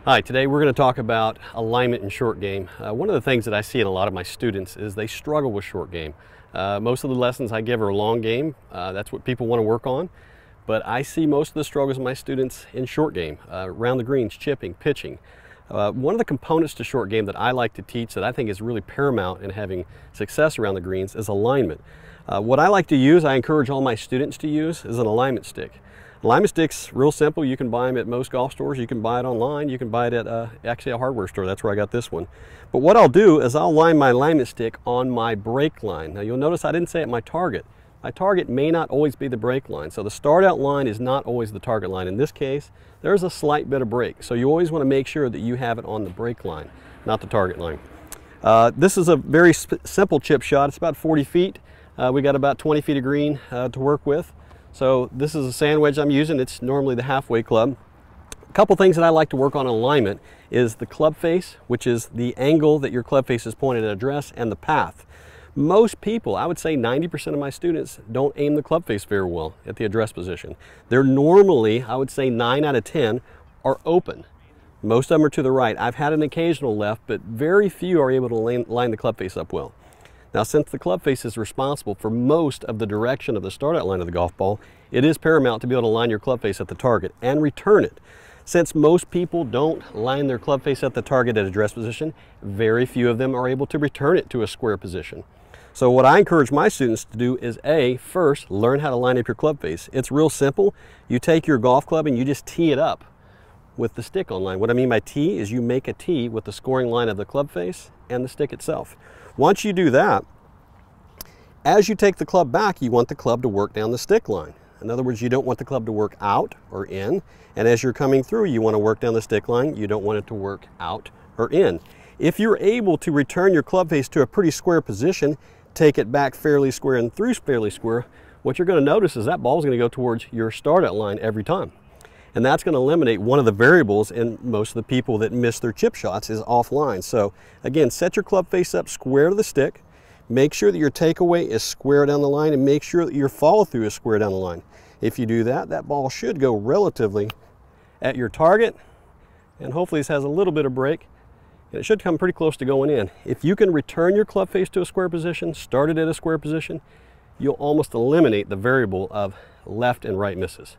Hi, today we're going to talk about alignment in short game. One of the things that I see in a lot of my students is they struggle with short game. Most of the lessons I give are long game. That's what people want to work on. But I see most of the struggles of my students in short game, around the greens, chipping, pitching. One of the components to short game that I like to teach that I think is really paramount in having success around the greens is alignment. What I like to use, I encourage all my students to use, is an alignment stick. Alignment stick's real simple. You can buy them at most golf stores. You can buy it online. You can buy it at actually a hardware store. That's where I got this one. But what I'll do is I'll line my alignment stick on my break line. Now you'll notice I didn't say at my target. My target may not always be the break line. So the start out line is not always the target line. In this case, there's a slight bit of break. So you always want to make sure that you have it on the break line, not the target line. This is a very simple chip shot. It's about 40 feet. We got about 20 feet of green to work with. So this is a sand wedge I'm using. It's normally the halfway club. A couple things that I like to work on in alignment is the club face, which is the angle that your club face is pointed at address, and the path. Most people, I would say 90% of my students, don't aim the club face very well at the address position. They're normally, I would say 9 out of 10, are open. Most of them are to the right. I've had an occasional left, but very few are able to line the club face up well. Now, since the club face is responsible for most of the direction of the start out line of the golf ball, it is paramount to be able to line your club face at the target and return it. Since most people don't line their club face at the target at address position, very few of them are able to return it to a square position. So what I encourage my students to do is first, learn how to line up your club face. It's real simple. You take your golf club and you just tee it up with the stick on line. What I mean by tee is you make a tee with the scoring line of the club face and the stick itself. Once you do that, as you take the club back, you want the club to work down the stick line. In other words, you don't want the club to work out or in. And as you're coming through, you want to work down the stick line. You don't want it to work out or in. If you're able to return your club face to a pretty square position, take it back fairly square and through fairly square, what you're going to notice is that ball is going to go towards your start out line every time. And that's going to eliminate one of the variables in most of the people that miss their chip shots is offline. So again, set your club face up square to the stick. Make sure that your takeaway is square down the line, and make sure that your follow through is square down the line. If you do that, that ball should go relatively at your target, and hopefully this has a little bit of break, and it should come pretty close to going in. If you can return your club face to a square position, start it at a square position, you'll almost eliminate the variable of left and right misses.